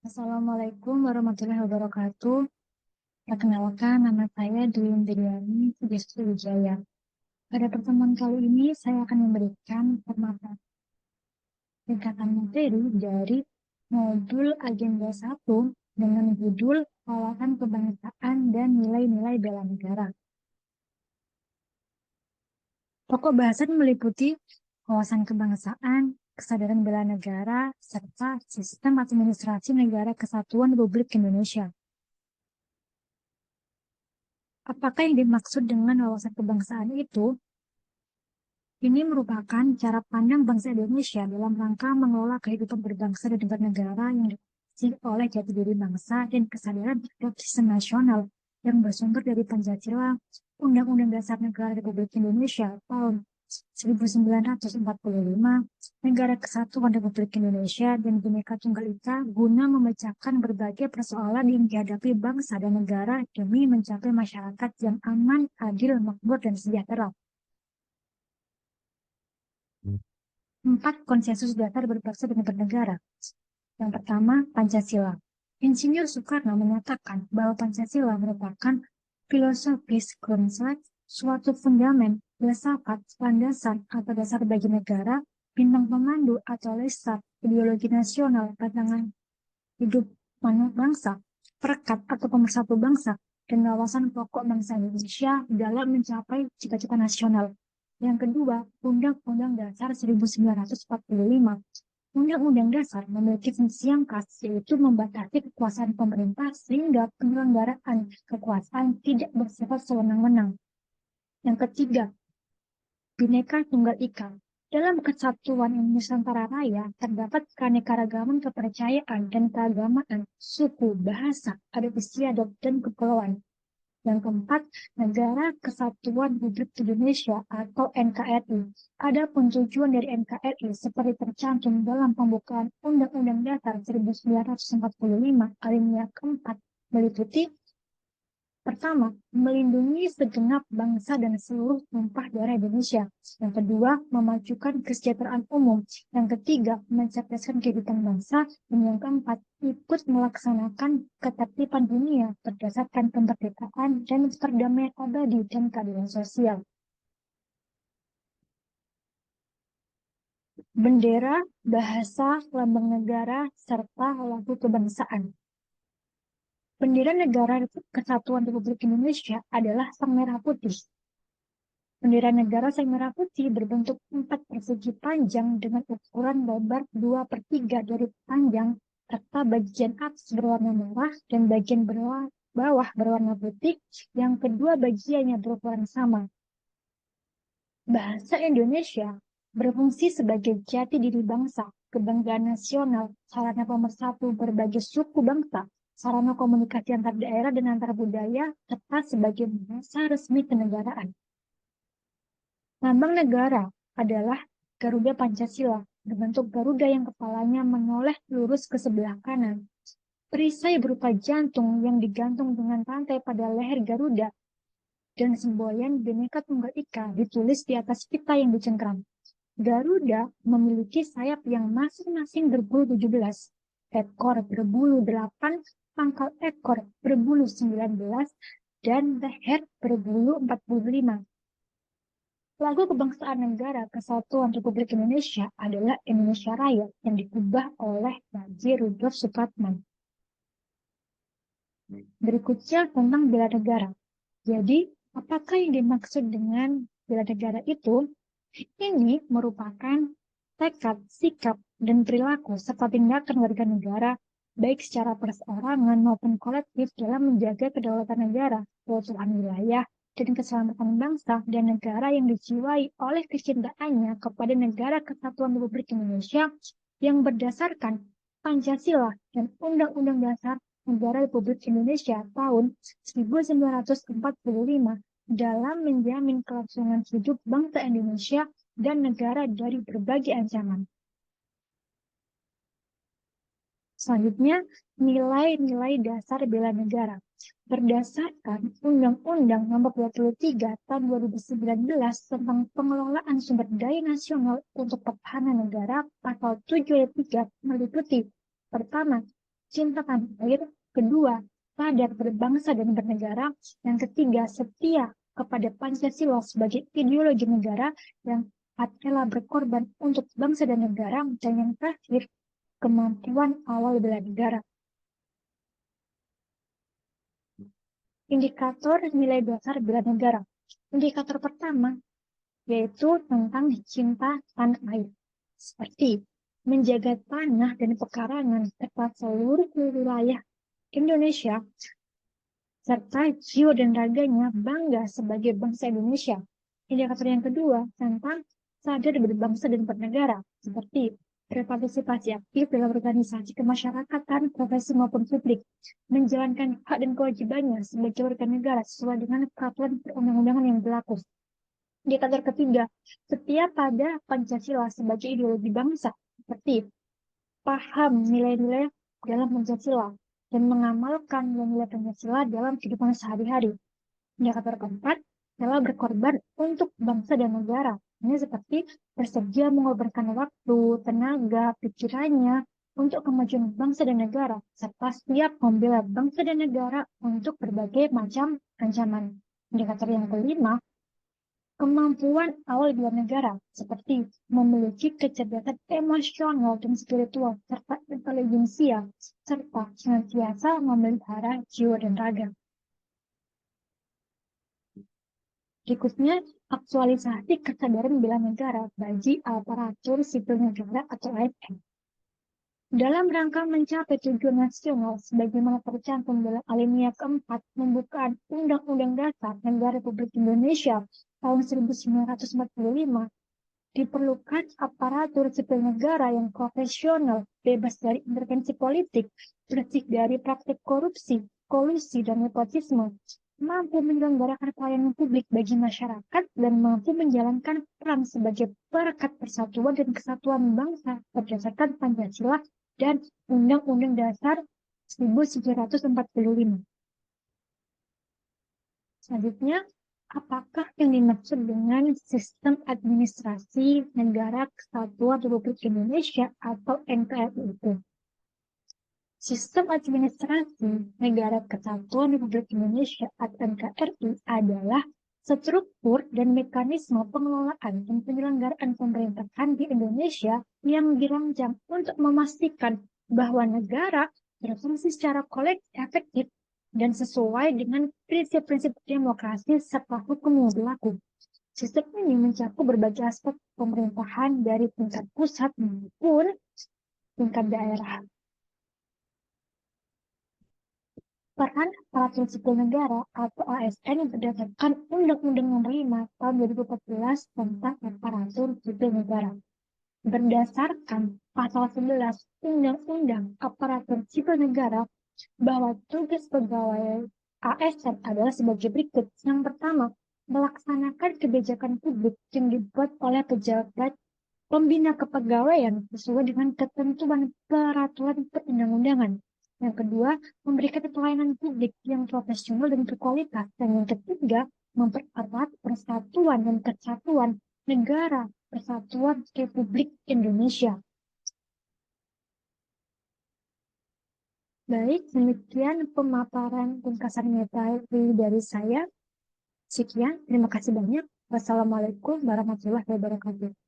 Assalamualaikum warahmatullahi wabarakatuh. Perkenalkan, nama saya Dwi Indriani Wijaya. Pada pertemuan kali ini, saya akan memberikan pemaparan tingkatan materi dari modul Agenda 1 dengan judul Wawasan Kebangsaan dan Nilai-Nilai Bela Negara. Pokok bahasan meliputi wawasan kebangsaan, kesadaran bela negara, serta sistem administrasi negara kesatuan Republik Indonesia. Apakah yang dimaksud dengan wawasan kebangsaan itu? Ini merupakan cara pandang bangsa Indonesia dalam rangka mengelola kehidupan berbangsa dan bernegara yang diisi oleh jati diri bangsa dan kesadaran terhadap sistem nasional yang bersumber dari Pancasila, Undang-Undang Dasar Negara Republik Indonesia tahun 1945, Negara Kesatuan Republik Indonesia, dan Bhinneka Tunggal Ika guna memecahkan berbagai persoalan yang dihadapi bangsa dan negara demi mencapai masyarakat yang aman, adil, makmur, dan sejahtera. 4 konsensus dasar berbangsa dan bernegara. Yang pertama, Pancasila. Insinyur Soekarno menyatakan bahwa Pancasila merupakan filosofis konsep, suatu fundamen, filsafat, landasan atau dasar bagi negara, bintang pemandu atau lesar, ideologi nasional, pandangan hidup bangsa, perekat atau pemersatu bangsa, dan wawasan pokok bangsa Indonesia dalam mencapai cita-cita nasional. Yang kedua, Undang-Undang Dasar 1945. Undang-Undang Dasar memiliki fungsi yang khas, yaitu membatasi kekuasaan pemerintah sehingga penyelenggaraan kekuasaan tidak bersifat sewenang-wenang. Yang ketiga, Bhinneka Tunggal Ika. Dalam kesatuan Nusantara Raya terdapat keanekaragaman kepercayaan dan keagamaan, suku, bahasa, adat istiadat, dan kepulauan. Yang keempat, Negara Kesatuan Republik Indonesia atau NKRI. Adapun tujuan dari NKRI seperti tercantum dalam pembukaan Undang-Undang Dasar 1945 alinea keempat meliputi: pertama, melindungi segenap bangsa dan seluruh tumpah darah Indonesia. Yang kedua, memajukan kesejahteraan umum. Yang ketiga, mencerdaskan kehidupan bangsa. Dan yang keempat, ikut melaksanakan ketertiban dunia berdasarkan kemerdekaan dan perdamaian abadi dan keadilan sosial. Bendera, bahasa, lambang negara, serta lagu kebangsaan. Bendera Negara Kesatuan Republik Indonesia adalah sang merah putih. Bendera negara sang merah putih berbentuk 4 persegi panjang dengan ukuran lebar 2/3 dari panjang, serta bagian atas berwarna merah dan bagian bawah berwarna putih, yang kedua bagiannya berukuran sama. Bahasa Indonesia berfungsi sebagai jati diri bangsa, kebanggaan nasional, sarana pemersatu berbagai suku bangsa, sarana komunikasi antar daerah dan antar budaya, serta sebagai bahasa resmi kenegaraan. Lambang negara adalah Garuda Pancasila, berbentuk Garuda yang kepalanya menoleh lurus ke sebelah kanan. Perisai berupa jantung yang digantung dengan rantai pada leher Garuda dan semboyan Bhinneka Tunggal Ika ditulis di atas pita yang dicengkram. Garuda memiliki sayap yang masing-masing berbulu 17, ekor berbulu 8, pangkal ekor berbulu 19, dan leher berbulu 45. Lagu kebangsaan Negara Kesatuan Republik Indonesia adalah Indonesia Raya yang diubah oleh Haji Rudolf Supratman. Berikutnya tentang bela negara. Jadi, apakah yang dimaksud dengan bela negara itu? Ini merupakan tekad, sikap, dan perilaku serta tindakan warga negara, baik secara perseorangan maupun kolektif dalam menjaga kedaulatan negara, keutuhan wilayah, dan keselamatan bangsa dan negara yang dijiwai oleh kecintaannya kepada Negara Kesatuan Republik Indonesia yang berdasarkan Pancasila dan Undang-Undang Dasar Negara Republik Indonesia tahun 1945 dalam menjamin kelangsungan hidup bangsa Indonesia dan negara dari berbagai ancaman. Selanjutnya, nilai-nilai dasar bela negara. Berdasarkan Undang-Undang Nomor 23 Tahun 2019 tentang Pengelolaan Sumber Daya Nasional untuk Pertahanan Negara, Pasal 7 ayat 3 meliputi: pertama, cinta tanah air. Kedua, sadar berbangsa dan bernegara. Yang ketiga, setia kepada Pancasila sebagai ideologi negara. Yang keempat, rela berkorban untuk bangsa dan negara. Dan yang terakhir, kemampuan awal bela negara. Indikator nilai dasar bela negara. Indikator pertama yaitu tentang cinta tanah air, seperti menjaga tanah dan pekarangan serta seluruh wilayah Indonesia, serta jiwa dan raganya bangga sebagai bangsa Indonesia. Indikator yang kedua tentang sadar berbangsa dan bernegara, seperti berpartisipasi aktif dalam organisasi kemasyarakatan, profesi maupun publik, menjalankan hak dan kewajibannya sebagai warga negara sesuai dengan peraturan perundang-undangan yang berlaku. Indikator ketiga, setia pada Pancasila sebagai ideologi bangsa, seperti paham nilai-nilai dalam Pancasila dan mengamalkan nilai-nilai Pancasila dalam kehidupan sehari-hari. Indikator keempat, rela berkorban untuk bangsa dan negara. Ini seperti bersedia mengorbankan waktu, tenaga, pikirannya untuk kemajuan bangsa dan negara, serta siap membela bangsa dan negara untuk berbagai macam ancaman. Indikator yang kelima, kemampuan awal bela negara, seperti memiliki kecerdasan emosional dan spiritual, serta intelijensia, serta senantiasa memelihara jiwa dan raga. Berikutnya, aktualisasi kesadaran bela negara bagi aparatur sipil negara atau ASN. Dalam rangka mencapai tujuan nasional sebagaimana tercantum dalam alinea keempat pembukaan Undang-Undang Dasar Negara Republik Indonesia tahun 1945, diperlukan aparatur sipil negara yang profesional, bebas dari intervensi politik, bersih dari praktik korupsi, kolusi, dan nepotisme, mampu menyelenggarakan pelayanan publik bagi masyarakat, dan mampu menjalankan peran sebagai perekat persatuan dan kesatuan bangsa berdasarkan Pancasila dan Undang-Undang Dasar 1945. Selanjutnya, apakah yang dimaksud dengan Sistem Administrasi Negara Kesatuan Republik Indonesia atau NKRI itu? Sistem Administrasi Negara Kesatuan Republik Indonesia atau NKRI adalah struktur dan mekanisme pengelolaan dan penyelenggaraan pemerintahan di Indonesia yang dirancang untuk memastikan bahwa negara berfungsi secara kolektif efektif dan sesuai dengan prinsip-prinsip demokrasi serta hukum yang berlaku. Sistem ini mencakup berbagai aspek pemerintahan dari tingkat pusat maupun tingkat daerah. Peran aparatur sipil negara atau ASN yang berdasarkan Undang-Undang Nomor 5 Tahun 2014 tentang aparatur sipil negara. Berdasarkan Pasal 11 Undang-Undang Aparatur Sipil Negara, bahwa tugas pegawai ASN adalah sebagai berikut. Yang pertama, melaksanakan kebijakan publik yang dibuat oleh pejabat pembina kepegawaian sesuai dengan ketentuan peraturan perundang-undangan. Yang kedua, memberikan pelayanan publik yang profesional dan berkualitas. Dan yang ketiga, mempererat persatuan dan kesatuan negara Kesatuan Republik Indonesia. Baik, demikian pemaparan ringkasan materi dari saya. Sekian, terima kasih banyak. Wassalamualaikum warahmatullahi wabarakatuh.